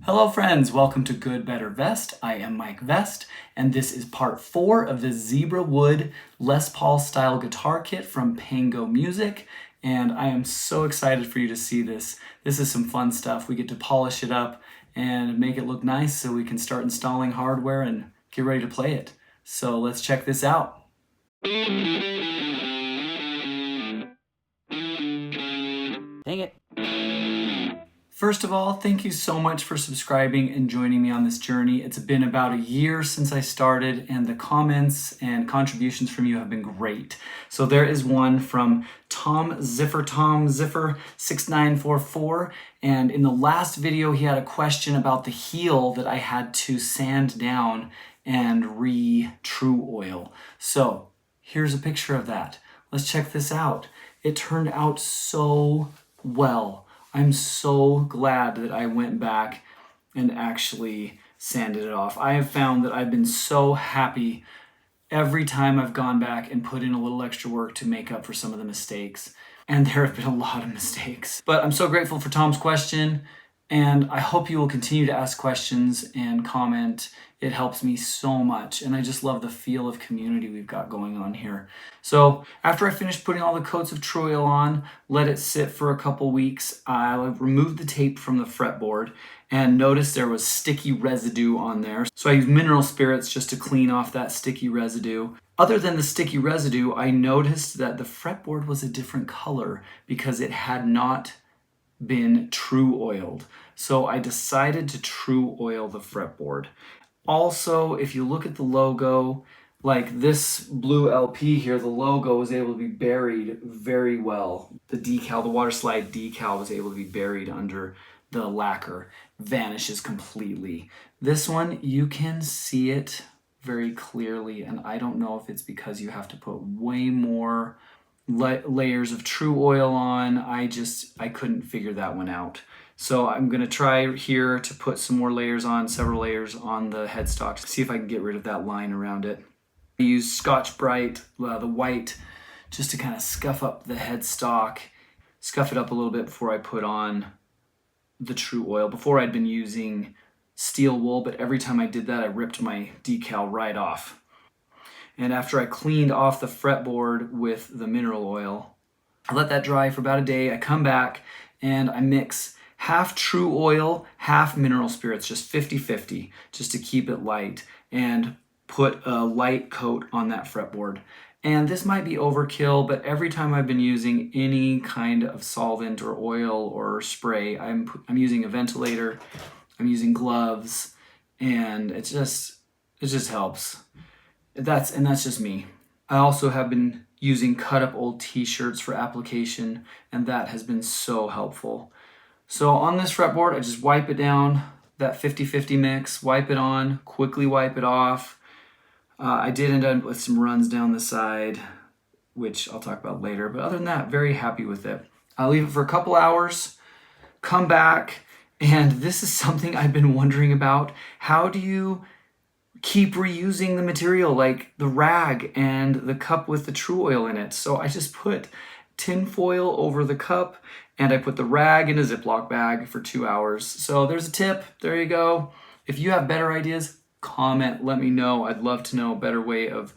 Hello friends, welcome to Good, Better, Vest. I am Mike Vest, and this is part 4 of the Zebrawood Les Paul style guitar kit from Pango Music, and I am so excited for you to see this. This is some fun stuff. We get to polish it up and make it look nice so we can start installing hardware and get ready to play it. So let's check this out. Dang it. First of all, thank you so much for subscribing and joining me on this journey. It's been about a year since I started, and the comments and contributions from you have been great. So there is one from Tom Ziffer 6944, and in the last video he had a question about the heel that I had to sand down and Tru Oil. So here's a picture of that. Let's check this out. It turned out so well. I'm so glad that I went back and actually sanded it off. I have found that I've been so happy every time I've gone back and put in a little extra work to make up for some of the mistakes. And there have been a lot of mistakes. But I'm so grateful for Tom's question, and I hope you will continue to ask questions and comment. It helps me so much, and I just love the feel of community we've got going on here. So after I finished putting all the coats of Tru Oil on, let it sit for a couple weeks, I removed the tape from the fretboard and noticed there was sticky residue on there. So I used mineral spirits just to clean off that sticky residue. Other than the sticky residue, I noticed that the fretboard was a different color because it had not been Tru Oiled. So I decided to Tru Oil the fretboard. Also, if you look at the logo, like this blue LP here, the logo was able to be buried very well. The decal, the water slide decal was able to be buried under the lacquer. Vanishes completely. This one, you can see it very clearly, and I don't know if it's because you have to put way more layers of Tru Oil on. I couldn't figure that one out. So I'm gonna try here to put some more layers on, several layers on the headstock, to see if I can get rid of that line around it. I use Scotch-Brite, the white, just to kind of scuff up the headstock, scuff it up a little bit before I put on the Tru Oil. Before I'd been using steel wool, but every time I did that, I ripped my decal right off. And after I cleaned off the fretboard with the mineral oil, I let that dry for about a day. I come back and I mix half Tru Oil, half mineral spirits, just 50-50, just to keep it light, and put a light coat on that fretboard. And this might be overkill, but every time I've been using any kind of solvent or oil or spray, I'm using a ventilator, I'm using gloves, and it just helps. That's just me. I also have been using cut up old t-shirts for application, and that has been so helpful. So on this fretboard, I just wipe it down, that 50-50 mix, wipe it on, quickly wipe it off. I did end up with some runs down the side, which I'll talk about later, but other than that, very happy with it. I'll leave it for a couple hours, come back, and this is something I've been wondering about. How do you keep reusing the material, like the rag and the cup with the Tru Oil in it? So I just put tin foil over the cup, and I put the rag in a Ziploc bag for 2 hours. So there's a tip, there you go. If you have better ideas, comment, let me know. I'd love to know a better way of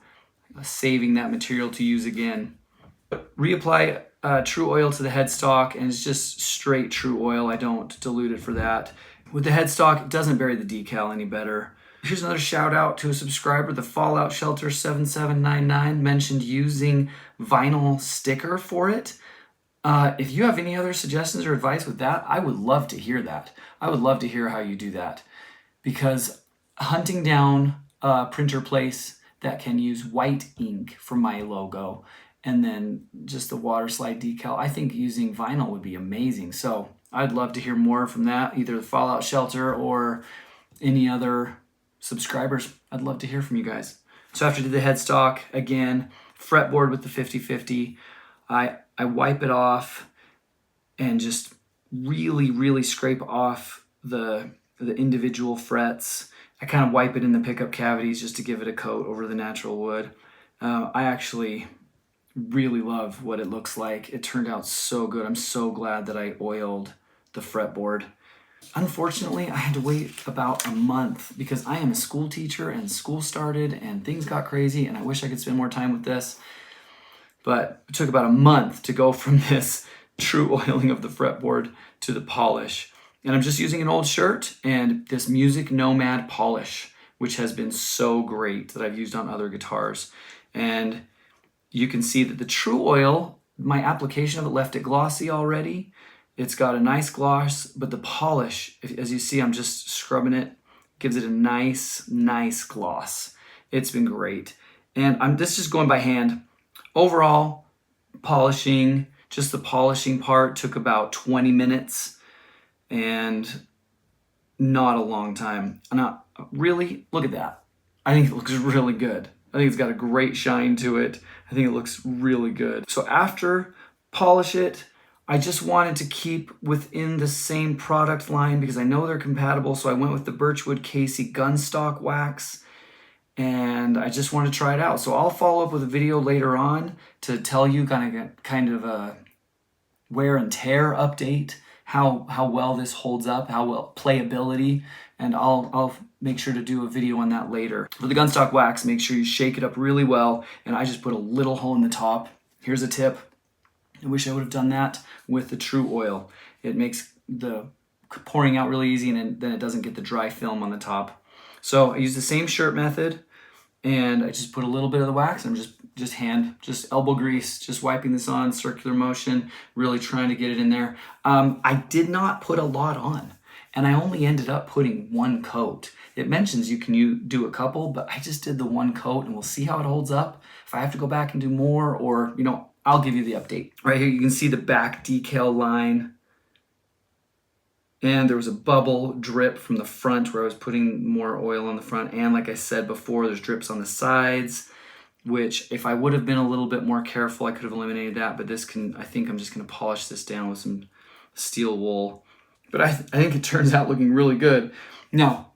saving that material to use again. Reapply Tru Oil to the headstock, and it's just straight Tru Oil. I don't dilute it for that. With the headstock, it doesn't bury the decal any better. Here's another shout out to a subscriber. The Fallout Shelter 7799 mentioned using vinyl sticker for it. If you have any other suggestions or advice with that, I would love to hear that. I would love to hear how you do that, because hunting down a printer place that can use white ink for my logo and then just the water slide decal, I think using vinyl would be amazing. So I'd love to hear more from that, either the Fallout Shelter or any other subscribers. I'd love to hear from you guys. So after I did the headstock, again, fretboard with the 50-50, I wipe it off and just really scrape off the individual frets. I kind of wipe it in the pickup cavities just to give it a coat over the natural wood. I actually really love what it looks like. It turned out so good. I'm so glad that I oiled the fretboard. Unfortunately, I had to wait about a month because I am a school teacher and school started and things got crazy and I wish I could spend more time with this. But it took about a month to go from this true oiling of the fretboard to the polish. And I'm just using an old shirt and this Music Nomad polish, which has been so great that I've used on other guitars. And you can see that the Tru Oil, my application of it left it glossy already. It's got a nice gloss, but the polish, as you see, I'm just scrubbing it, gives it a nice gloss. It's been great. And this is just going by hand. Overall, polishing, just the polishing part took about 20 minutes and not a long time. Not really, look at that. I think it looks really good. I think it's got a great shine to it. I think it looks really good. So after polish it, I just wanted to keep within the same product line because I know they're compatible. So I went with the Birchwood Casey Gunstock Wax and I just wanted to try it out. So I'll follow up with a video later on to tell you kind of a wear and tear update, how well this holds up, how well playability, and I'll make sure to do a video on that later. For the Gunstock Wax, make sure you shake it up really well, and I just put a little hole in the top. Here's a tip. I wish I would have done that with the Tru Oil. It makes the pouring out really easy and then it doesn't get the dry film on the top. So I use the same shirt method and I just put a little bit of the wax and I'm just elbow grease, just wiping this on, circular motion, really trying to get it in there. I did not put a lot on and I only ended up putting one coat. It mentions you can do a couple, but I just did the one coat and we'll see how it holds up. If I have to go back and do more or, I'll give you the update. Right here you can see the back decal line. And there was a bubble drip from the front where I was putting more oil on the front. And like I said before, there's drips on the sides, which if I would have been a little bit more careful, I could have eliminated that. But I think I'm just gonna polish this down with some steel wool. But I think it turns out looking really good. Now,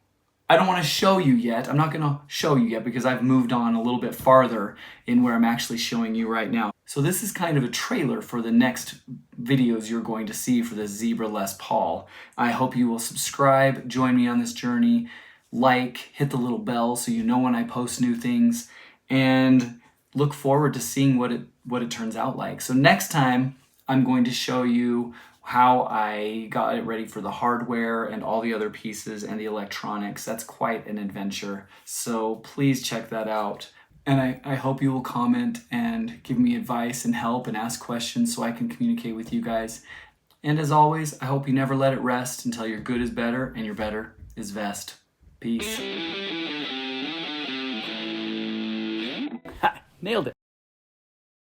I don't want to show you yet. I'm not going to show you yet because I've moved on a little bit farther in where I'm actually showing you right now. So this is kind of a trailer for the next videos you're going to see for the Zebra Les Paul. I hope you will subscribe, join me on this journey, hit the little bell so you know when I post new things, and look forward to seeing what it turns out like. So next time I'm going to show you how I got it ready for the hardware and all the other pieces and the electronics. That's quite an adventure. So please check that out. And I hope you will comment and give me advice and help and ask questions so I can communicate with you guys. And as always, I hope you never let it rest until your good is better and your better is best. Peace. Ha! Nailed it.